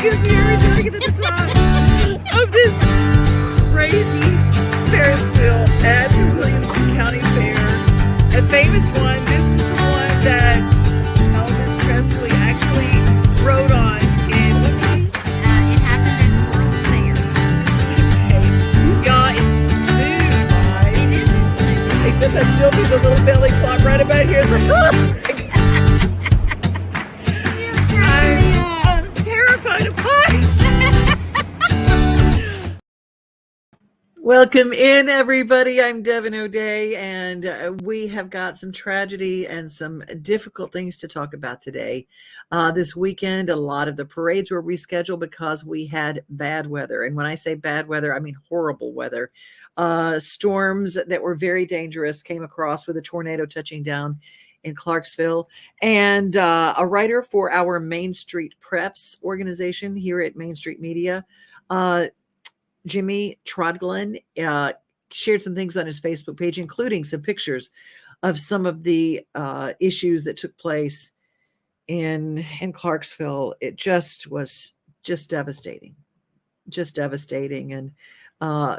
gives me every time I get to the top of this crazy Ferris wheel at the Williamson County Fair. A famous one. This is the one that Elvis Presley actually rode on in what city? It happened at the World's Fair. Y'all, it's smooth, right? It is smooth. Except I still do the little belly flop right about here. It's like, I'm terrified of heights. Welcome in, everybody. I'm Devin O'Day, and we have got some tragedy and some difficult things to talk about today. This weekend, a lot of the parades were rescheduled because we had bad weather. And when I say bad weather, I mean horrible weather. Storms that were very dangerous came across with a tornado touching down in Clarksville. And a writer for our Main Street Preps organization here at Main Street Media, Jimmy Trudglen, shared some things on his Facebook page, including some pictures of some of the issues that took place in Clarksville. It was just devastating, and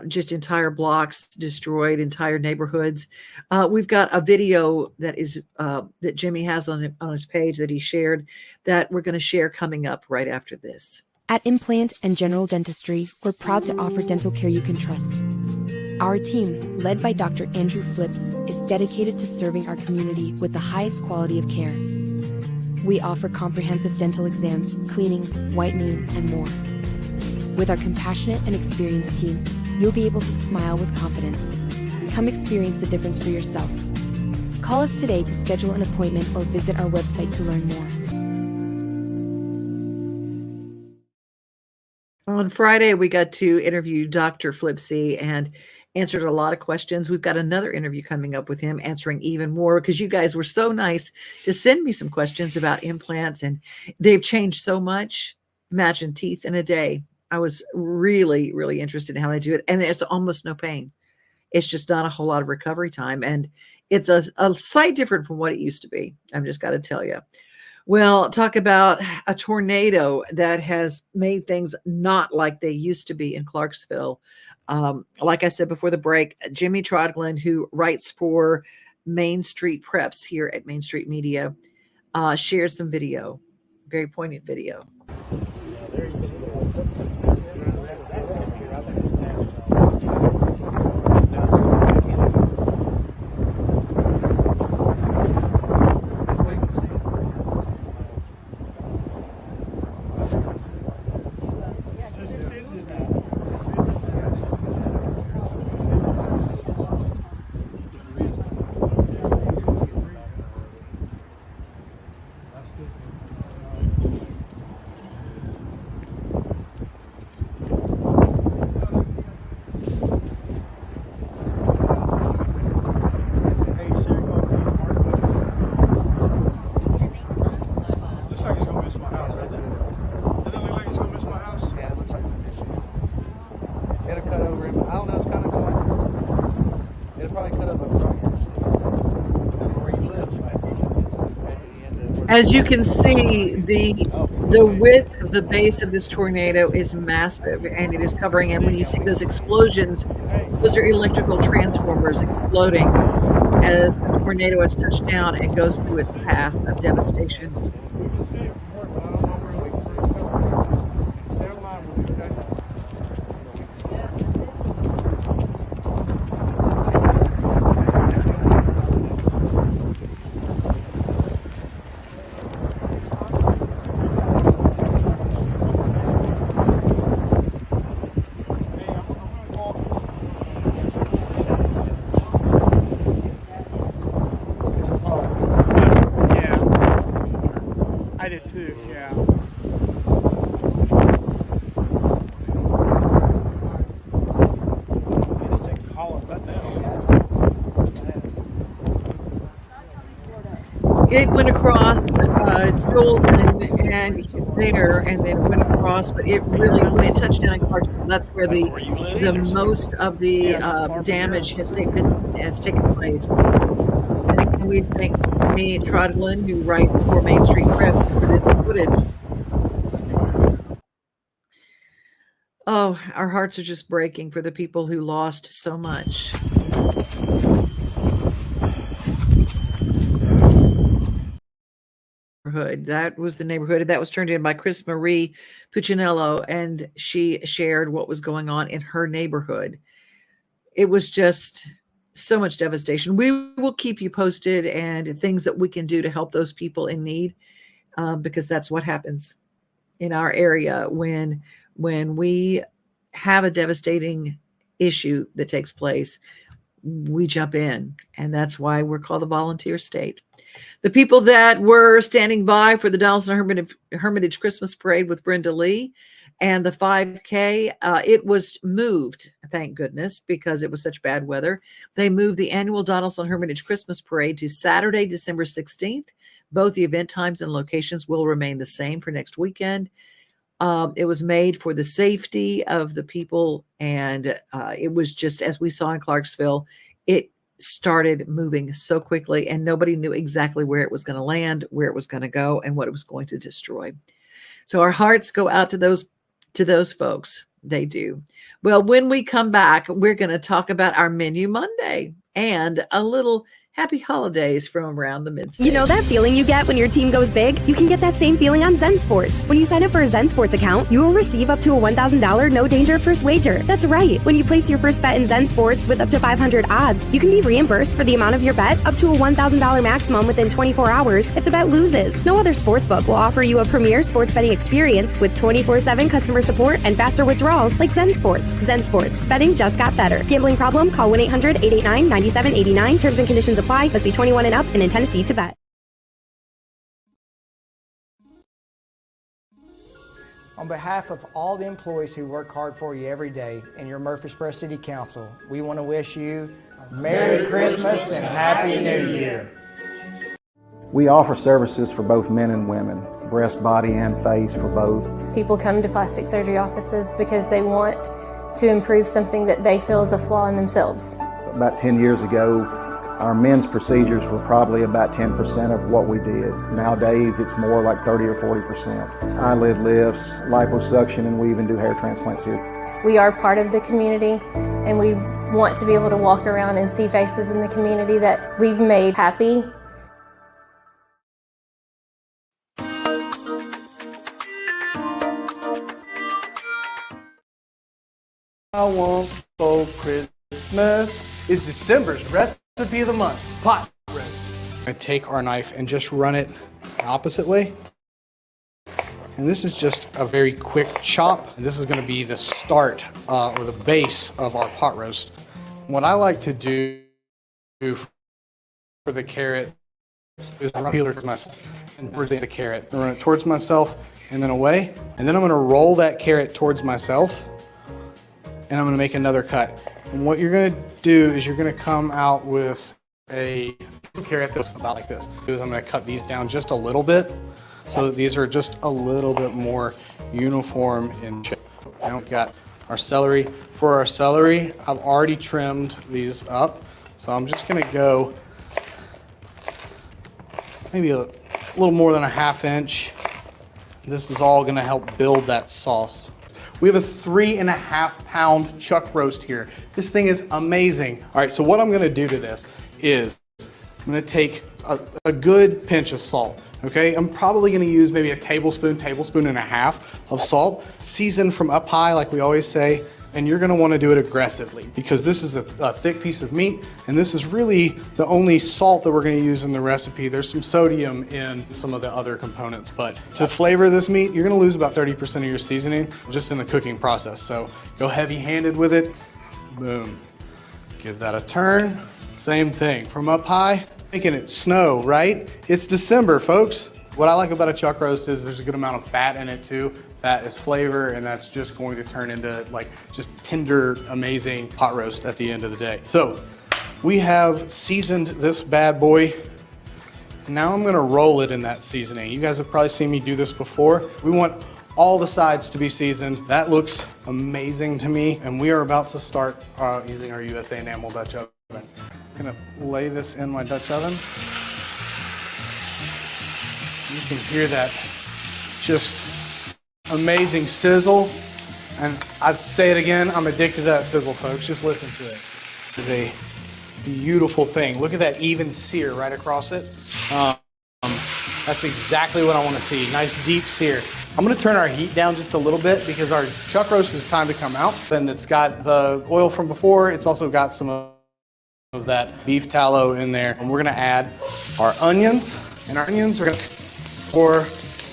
just entire blocks destroyed, entire neighborhoods. We've got a video that is that Jimmy has on his page that he shared that we're going to share coming up right after this. At Implant and General Dentistry, we're proud to offer dental care you can trust. Our team, led by Dr. Andrew Phillips, is dedicated to serving our community with the highest quality of care. We offer comprehensive dental exams, cleanings, whitening, and more. With our compassionate and experienced team, you'll be able to smile with confidence. Come experience the difference for yourself. Call us today to schedule an appointment or visit our website to learn more. On Friday, we got to interview Dr. Flipsy and answered a lot of questions. We've got another interview coming up with him, answering even more, because you guys were so nice to send me some questions about implants, and they've changed so much. Imagine teeth in a day. I was really, really interested in how they do it. And there's almost no pain. It's just not a whole lot of recovery time. And it's a slight different from what it used to be. I've just got to tell you. Well, talk about a tornado that has made things not like they used to be in Clarksville. Like I said before the break, Jimmy Trudglen, who writes for Main Street Preps here at Main Street Media, shares some video, very poignant video. As you can see, the width of the base of this tornado is massive, and it is covering. And when you see those explosions, those are electrical transformers exploding as the tornado has touched down and goes through its path of devastation. It went across Jolton and there, and then went across, but it really, when it touched down in Clarksville, that's where the most of the damage has taken place. And we thank Jimmy Trudglen, who writes for Main Street Preps, for this footage. Oh, our hearts are just breaking for the people who lost so much. That was the neighborhood that was turned in by Chris Marie Puccinello, and she shared what was going on in her neighborhood. It was just so much devastation. We will keep you posted and things that we can do to help those people in need, because that's what happens in our area when we have a devastating issue that takes place. We jump in, and that's why we're called the volunteer state. The people that were standing by for the Donaldson Hermitage Christmas Parade with Brenda Lee and the 5K, it was moved, thank goodness, because it was such bad weather. They moved the annual Donaldson Hermitage Christmas Parade to Saturday, December 16th. Both the event times and locations will remain the same for next weekend. It was made for the safety of the people, and it was just, as we saw in Clarksville, it started moving so quickly, and nobody knew exactly where it was going to land, where it was going to go, and what it was going to destroy. So our hearts go out to those folks. They do. Well, when we come back, we're going to talk about our Menu Monday and a little happy holidays from around the mid-state. You know that feeling you get when your team goes big? You can get that same feeling on Zen Sports. When you sign up for a Zen Sports account, you will receive up to a $1,000 no danger first wager. That's right. When you place your first bet in Zen Sports with up to 500 odds, you can be reimbursed for the amount of your bet up to a $1,000 maximum within 24 hours if the bet loses. No other sportsbook will offer you a premier sports betting experience with 24/7 customer support and faster withdrawals like Zen Sports. Zen Sports. Betting just got better. Gambling problem? Call 1-800-889-9789. Terms and conditions apply. Must be 21 and up and in Tennessee to bet. On behalf of all the employees who work hard for you every day and your Murfreesboro City Council, we want to wish you Merry Christmas and Happy New Year. We offer services for both men and women, breast, body, and face for both. People come to plastic surgery offices because they want to improve something that they feel is a flaw in themselves. About 10 years ago, our men's procedures were probably about 10% of what we did. Nowadays, it's more like 30 or 40%. Eyelid lifts, liposuction, and we even do hair transplants here. We are part of the community, and we want to be able to walk around and see faces in the community that we've made happy. I want for Christmas is December's recipe of the month, pot roast. I take our knife and just run it the opposite way. And this is just a very quick chop. This is going to be the start or the base of our pot roast. What I like to do for the carrot is run it towards myself and the carrot. I run it towards myself and then away. And then I'm going to roll that carrot towards myself. And I'm going to make another cut. And what you're going to do is you're going to come out with a carrot that's about like this. I'm going to cut these down just a little bit so that these are just a little bit more uniform in shape. Now we've got our celery. For our celery, I've already trimmed these up. So I'm just going to go maybe a little more than a ½ inch. This is all going to help build that sauce. We have a 3.5 pound chuck roast here. This thing is amazing. All right, so what I'm gonna do to this is I'm gonna take a good pinch of salt, okay? I'm probably gonna use maybe a tablespoon and a half of salt, seasoned from up high like we always say, and you're gonna wanna do it aggressively because this is a thick piece of meat, and this is really the only salt that we're gonna use in the recipe. There's some sodium in some of the other components, but to flavor this meat, you're gonna lose about 30% of your seasoning just in the cooking process. So go heavy-handed with it, boom. Give that a turn, same thing. From up high, making it snow, right? It's December, folks. What I like about a chuck roast is there's a good amount of fat in it too. Fat is flavor, and that's just going to turn into like just tender, amazing pot roast at the end of the day. So we have seasoned this bad boy. Now I'm gonna roll it in that seasoning. You guys have probably seen me do this before. We want all the sides to be seasoned. That looks amazing to me. And we are about to start using our USA enamel Dutch oven. I'm gonna lay this in my Dutch oven. You can hear that just amazing sizzle. And I say it again, I'm addicted to that sizzle, folks. Just listen to it. It's a beautiful thing. Look at that even sear right across it. That's exactly what I want to see. Nice deep sear. I'm going to turn our heat down just a little bit because our chuck roast is time to come out. And it's got the oil from before. It's also got some of that beef tallow in there. And we're going to add our onions. And our onions are going to, for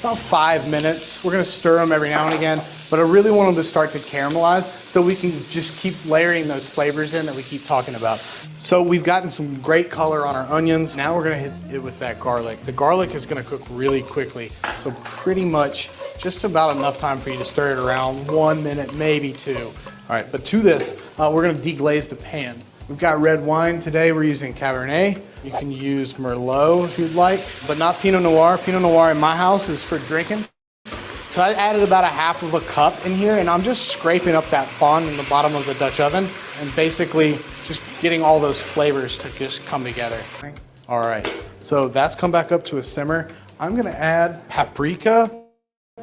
about 5 minutes, we're going to stir them every now and again. But I really want them to start to caramelize so we can just keep layering those flavors in that we keep talking about. So we've gotten some great color on our onions. Now we're gonna hit it with that garlic. The garlic is gonna cook really quickly. So pretty much just about enough time for you to stir it around, 1 minute, maybe 2. All right, but to this, we're gonna deglaze the pan. We've got red wine today. We're using Cabernet. You can use Merlot if you'd like, but not Pinot Noir. Pinot Noir in my house is for drinking. So I added about a half of a cup in here, and I'm just scraping up that fond in the bottom of the Dutch oven and basically just getting all those flavors to just come together. All right, so that's come back up to a simmer. I'm gonna add paprika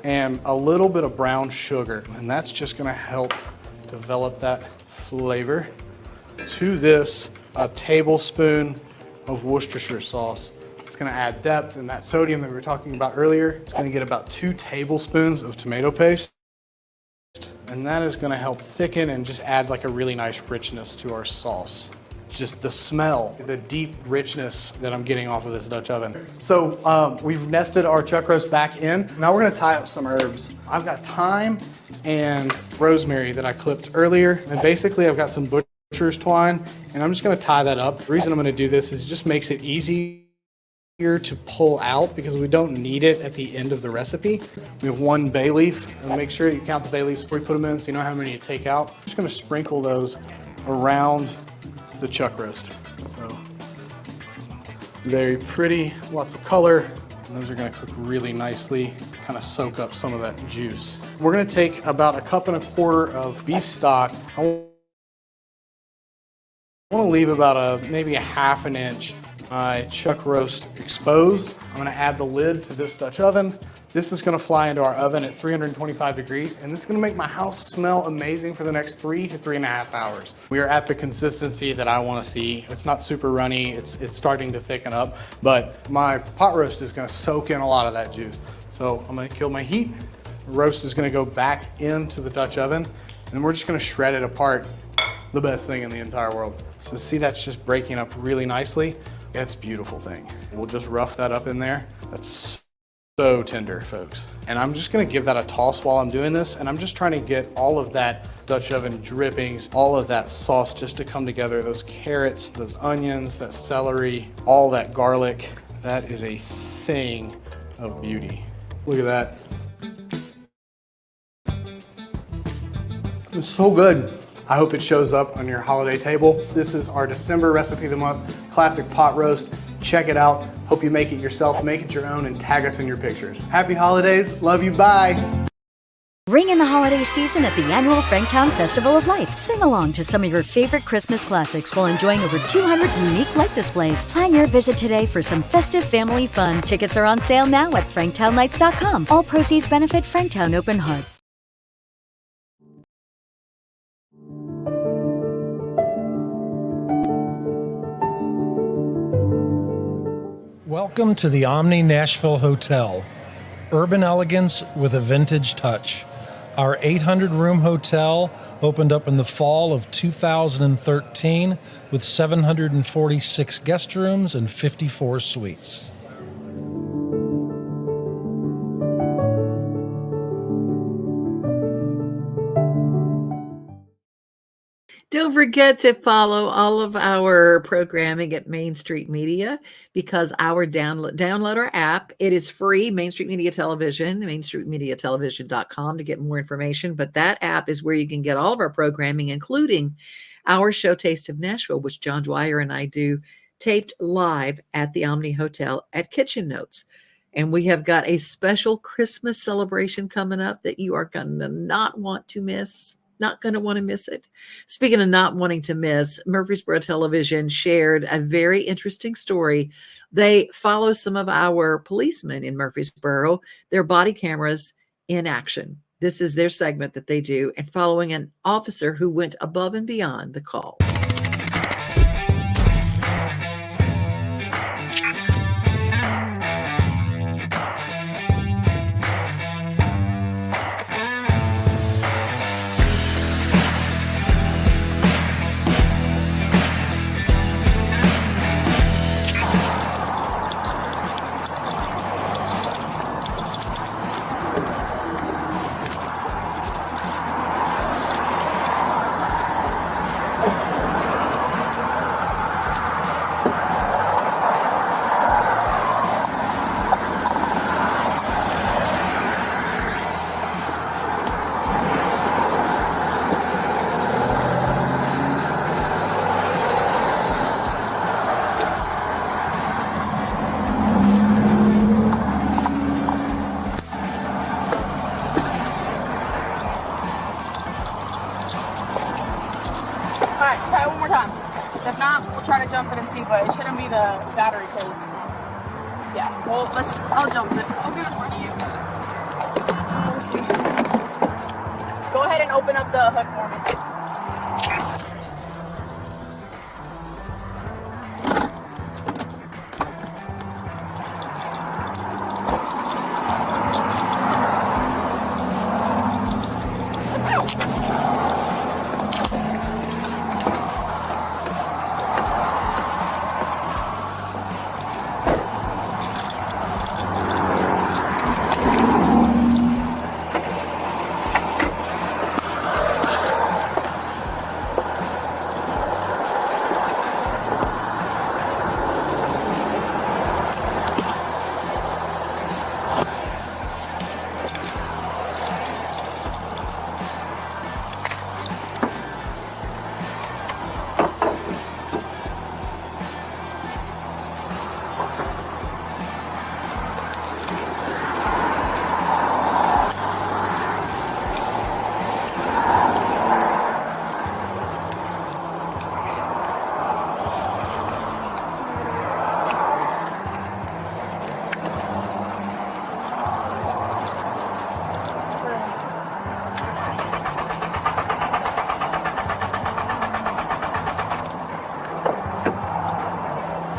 and a little bit of brown sugar, and that's just gonna help develop that flavor. To this, a tablespoon of Worcestershire sauce. It's going to add depth, and that sodium that we were talking about earlier, it's going to get about 2 tablespoons of tomato paste. And that is going to help thicken and just add like a really nice richness to our sauce. Just the smell, the deep richness that I'm getting off of this Dutch oven. So we've nested our chuck roast back in. Now we're going to tie up some herbs. I've got thyme and rosemary that I clipped earlier. And basically I've got some butcher's twine, and I'm just going to tie that up. The reason I'm going to do this is it just makes it easy here to pull out because we don't need it at the end of the recipe. We have 1 bay leaf, and make sure you count the bay leaves before you put them in so you know how many you take out. I'm just gonna sprinkle those around the chuck roast. So very pretty, lots of color, and those are gonna cook really nicely, kind of soak up some of that juice. We're gonna take about 1.25 cups of beef stock. I want to leave about maybe a ½ inch chuck roast exposed. I'm going to add the lid to this Dutch oven. This is going to fly into our oven at 325 degrees, and this is going to make my house smell amazing for the next 3 to 3.5 hours. We are at the consistency that I want to see. It's not super runny. It's starting to thicken up, but my pot roast is going to soak in a lot of that juice. So I'm going to kill my heat. The roast is going to go back into the Dutch oven, and we're just going to shred it apart. The best thing in the entire world. So see, that's just breaking up really nicely. It's a beautiful thing. We'll just rough that up in there. That's so tender, folks. And I'm just gonna give that a toss while I'm doing this, and I'm just trying to get all of that Dutch oven drippings, all of that sauce just to come together. Those carrots, those onions, that celery, all that garlic. That is a thing of beauty. Look at that. It's so good. I hope it shows up on your holiday table. This is our December recipe of the month, classic pot roast. Check it out. Hope you make it yourself, make it your own, and tag us in your pictures. Happy holidays. Love you. Bye. Ring in the holiday season at the annual Franktown Festival of Lights. Sing along to some of your favorite Christmas classics while enjoying over 200 unique light displays. Plan your visit today for some festive family fun. Tickets are on sale now at franktownlights.com. All proceeds benefit Franktown Open Hearts. Welcome to the Omni Nashville Hotel. Urban elegance with a vintage touch. Our 800-room hotel opened up in the fall of 2013 with 746 guest rooms and 54 suites. Don't forget to follow all of our programming at Main Street Media, because our download our app. It is free, Main Street Media Television, mainstreetmediatelevision.com to get more information. But that app is where you can get all of our programming, including our show Taste of Nashville, which John Dwyer and I do, taped live at the Omni Hotel at Kitchen Notes. And we have got a special Christmas celebration coming up that you are going to not want to miss. Not going to want to miss it. Speaking of not wanting to miss, Murfreesboro Television shared a very interesting story. They follow some of our policemen in Murfreesboro, their body cameras in action. This is their segment that they do, and following an officer who went above and beyond the call. Alright, try it one more time. If not, we'll try to jump it and see, but it shouldn't be the battery because, yeah. Well, I'll jump it. I'll get in front of you. We'll see. Go ahead and open up the hood for me.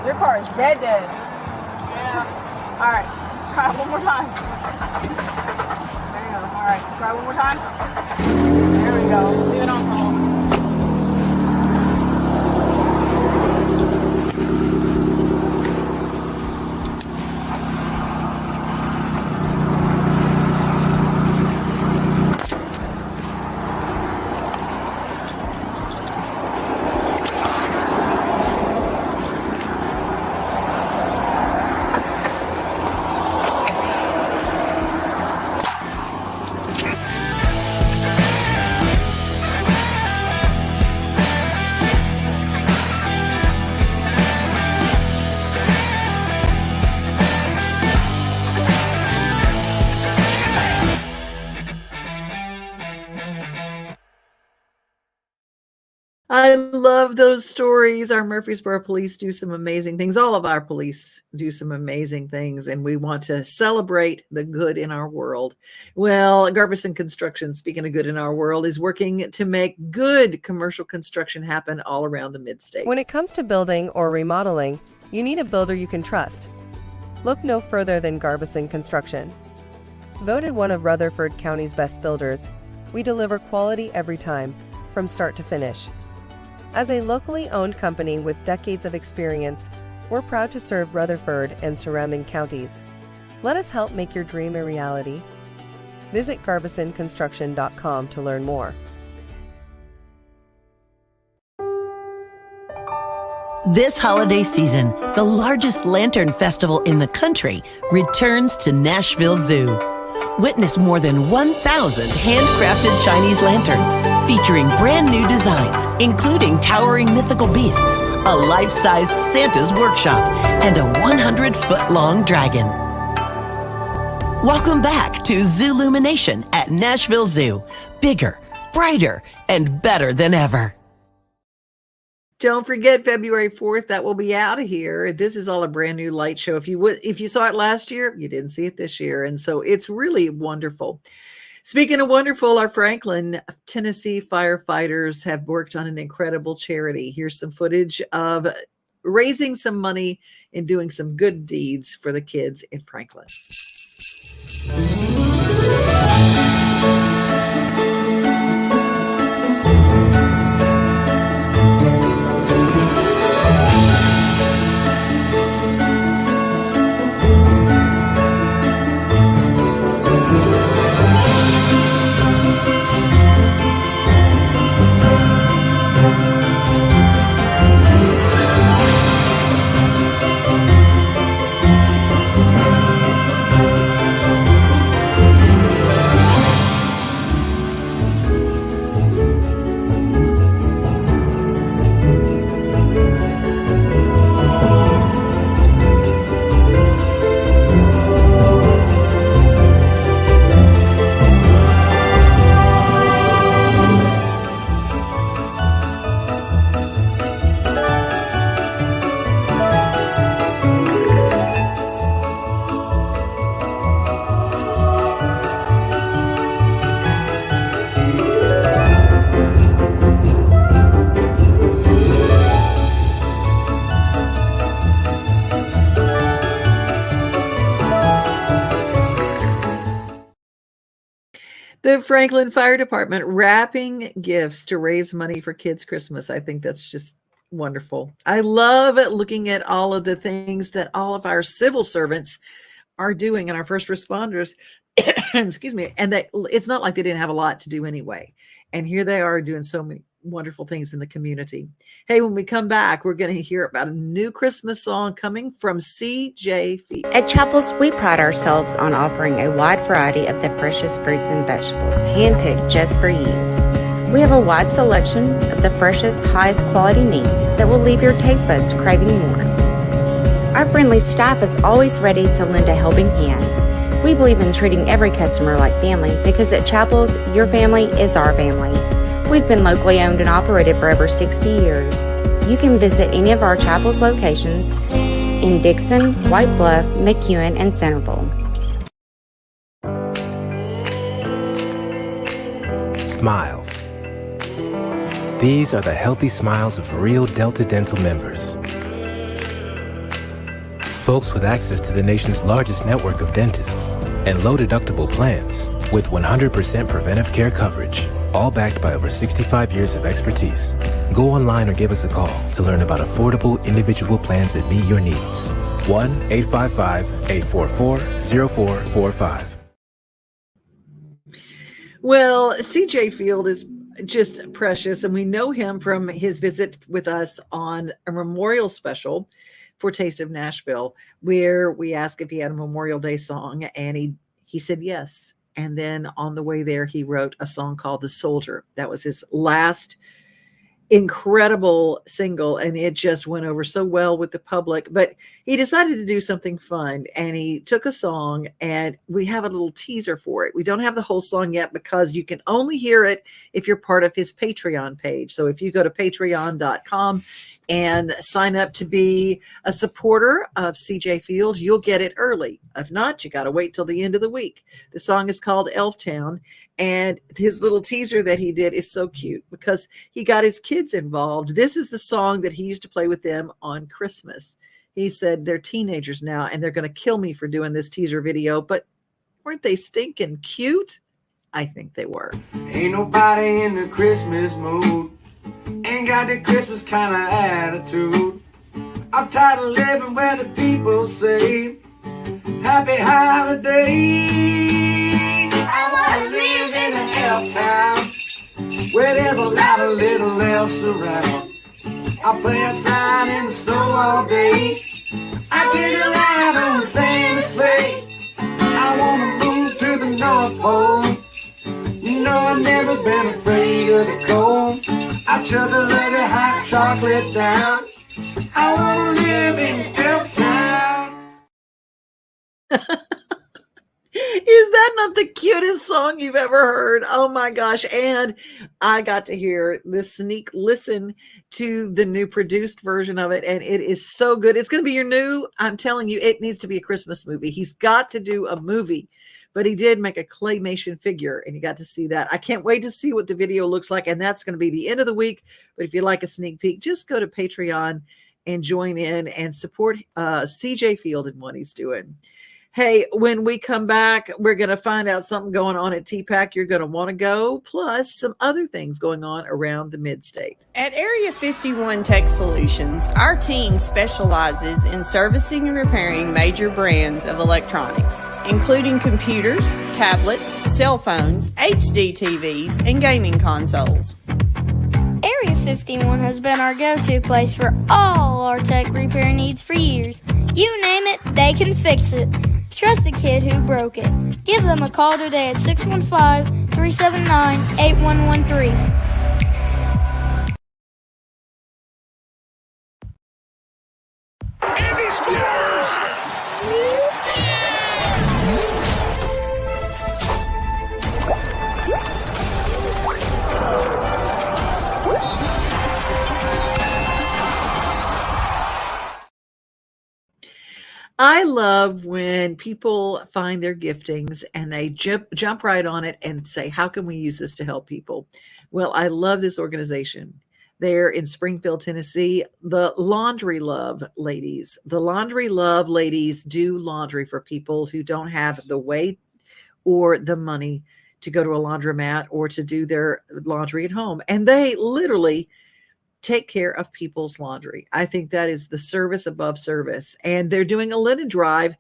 Your car is dead. Yeah. Alright, try it one more time. There you go. Alright, try one more time. There we go. Leave it on for a moment. I love those stories. Our Murfreesboro police do some amazing things. All of our police do some amazing things, and we want to celebrate the good in our world. Well, Garbison Construction, speaking of good in our world, is working to make good commercial construction happen all around the mid-state. When it comes to building or remodeling, you need a builder you can trust. Look no further than Garbison Construction. Voted one of Rutherford County's best builders, we deliver quality every time, from start to finish. As a locally owned company with decades of experience, we're proud to serve Rutherford and surrounding counties. Let us help make your dream a reality. Visit GarbisonConstruction.com to learn more. This holiday season, the largest lantern festival in the country returns to Nashville Zoo. Witness more than 1,000 handcrafted Chinese lanterns featuring brand new designs, including towering mythical beasts, a life-sized Santa's workshop, and a 100-foot-long dragon. Welcome back to Zoolumination at Nashville Zoo. Bigger, brighter, and better than ever. Don't forget February 4th, that will be out of here. This is all a brand new light show. If you saw it last year, you didn't see it this year. And so it's really wonderful. Speaking of wonderful, our Franklin, Tennessee firefighters have worked on an incredible charity. Here's some footage of raising some money and doing some good deeds for the kids in Franklin. The Franklin Fire Department wrapping gifts to raise money for kids' Christmas. I think that's just wonderful. I love looking at all of the things that all of our civil servants are doing and our first responders. Excuse me. And that it's not like they didn't have a lot to do anyway. And here they are doing so many wonderful things in the community. Hey, when we come back, we're going to hear about a new Christmas song coming from C.J. Field. At Chapels, we pride ourselves on offering a wide variety of the freshest fruits and vegetables, handpicked just for you. We have a wide selection of the freshest, highest quality meats that will leave your taste buds craving more. Our friendly staff is always ready to lend a helping hand. We believe in treating every customer like family because at Chapels, your family is our family. We've been locally owned and operated for over 60 years. You can visit any of our Chapels locations in Dixon, White Bluff, McEwen, and Centerville. Smiles. These are the healthy smiles of real Delta Dental members. Folks with access to the nation's largest network of dentists and low-deductible plans with 100% preventive care coverage, all backed by over 65 years of expertise. Go online or give us a call to learn about affordable individual plans that meet your needs. 1-855-844-0445. Well, C.J. Field is just precious, and we know him from his visit with us on a memorial special for Taste of Nashville, where we asked if he had a Memorial Day song, and he said yes. And then on the way there, he wrote a song called The Soldier. That was his last incredible single, and it just went over so well with the public. But he decided to do something fun, and he took a song, and we have a little teaser for it. We don't have the whole song yet because you can only hear it if you're part of his Patreon page. So if you go to patreon.com and sign up to be a supporter of CJ Field, you'll get it early. If not, you got to wait till the end of the week. The song is called Elf Town, and his little teaser that he did is so cute because he got his kids involved. This is the song that he used to play with them on Christmas. He said they're teenagers now and they're going to kill me for doing this teaser video, but weren't they stinking cute? I think they were. Ain't nobody in the Christmas mood. Ain't got the Christmas kind of attitude. I'm tired of living where the people say happy holiday. I want to live in an elf town where there's a lot of little elves around. I play outside in the snow all day. I take a ride on Santa's sleigh. I want to move to the North Pole. You know I've never been afraid of the cold. I chug a little hot chocolate down. I want to live in Elf Town. Is that not the cutest song you've ever heard? Oh my gosh. And I got to hear this sneak listen to the new produced version of it. And it is so good. It's going to be your new, I'm telling you, it needs to be a Christmas movie. He's got to do a movie but he did make a claymation figure, and you got to see that. I can't wait to see what the video looks like, and that's going to be the end of the week. But if you like a sneak peek, just go to Patreon and join in and support CJ Field and what he's doing. Hey, when we come back, we're going to find out something going on at TPAC. You're going to want to go, plus some other things going on around the mid-state. At Area 51 Tech Solutions, our team specializes in servicing and repairing major brands of electronics, including computers, tablets, cell phones, HD TVs, and gaming consoles. Area 51 has been our go-to place for all our tech repair needs for years. You name it, they can fix it. Trust the kid who broke it. Give them a call today at 615-379-8113. And he scores! I love when people find their giftings and they jump right on it and say, how can we use this to help people? Well, I love this organization. They're in Springfield, Tennessee, the Laundry Love Ladies. The Laundry Love Ladies do laundry for people who don't have the way or the money to go to a laundromat or to do their laundry at home. And they literally take care of people's laundry. I think that is the service above service. And they're doing a linen drive.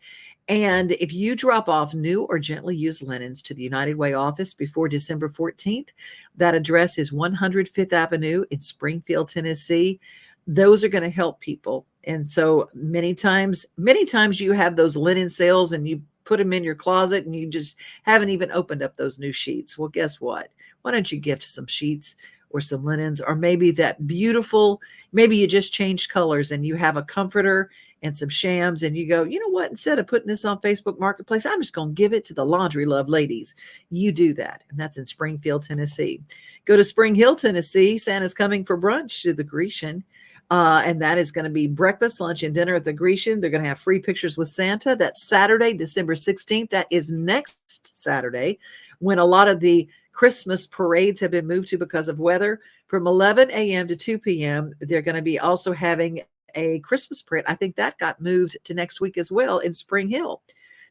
And if you drop off new or gently used linens to the United Way office before December 14th, that address is 100 Fifth Avenue in Springfield, Tennessee. Those are going to help people. And so many times you have those linen sales and you put them in your closet and you just haven't even opened up those new sheets. Well, guess what? Why don't you gift some sheets or some linens, or maybe that beautiful, maybe you just changed colors and you have a comforter and some shams and you go, you know what, instead of putting this on Facebook Marketplace, I'm just going to give it to the Laundry Love Ladies. You do that. And that's in Springfield, Tennessee. Go to Spring Hill, Tennessee. Santa's coming for brunch to the Grecian. And that is going to be breakfast, lunch, and dinner at the Grecian. They're going to have free pictures with Santa. That's Saturday, December 16th. That is next Saturday, when a lot of the Christmas parades have been moved to because of weather. From 11 a.m. to 2 p.m., they're going to be also having a Christmas parade. I think that got moved to next week as well in Spring Hill.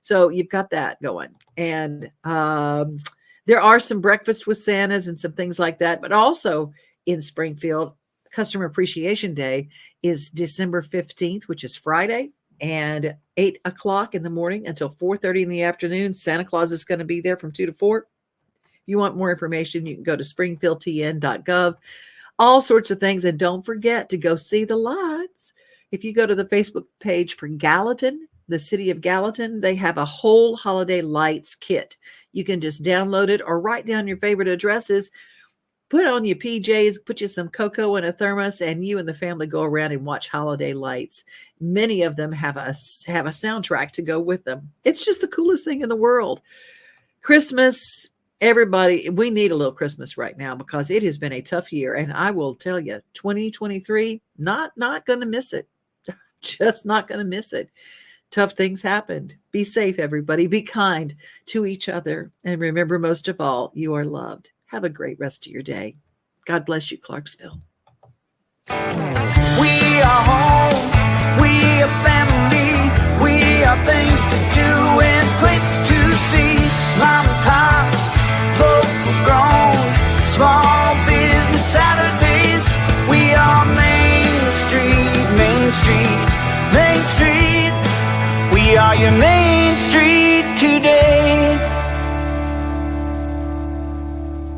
So you've got that going. And there are some breakfast with Santas and some things like that. But also in Springfield, Customer Appreciation Day is December 15th, which is Friday, and 8 o'clock in the morning until 4:30 in the afternoon. Santa Claus is going to be there from 2 to 4. If you want more information, you can go to springfieldtn.gov, all sorts of things. And don't forget to go see the lights. If you go to the Facebook page for Gallatin, the city of Gallatin, they have a whole holiday lights kit. You can just download it or write down your favorite addresses, put on your PJs, put you some cocoa in a thermos, and you and the family go around and watch holiday lights. Many of them have a soundtrack to go with them. It's just the coolest thing in the world. Christmas. Everybody, we need a little Christmas right now because it has been a tough year. And I will tell you, 2023, not going to miss it. Just not going to miss it. Tough things happened. Be safe, everybody. Be kind to each other. And remember, most of all, you are loved. Have a great rest of your day. God bless you, Clarksville. We are home. We are family. We are things to do and places to see. Mom and pops. Grown, small business Saturdays. We are Main Street, Main Street, Main Street. We are your Main Street too.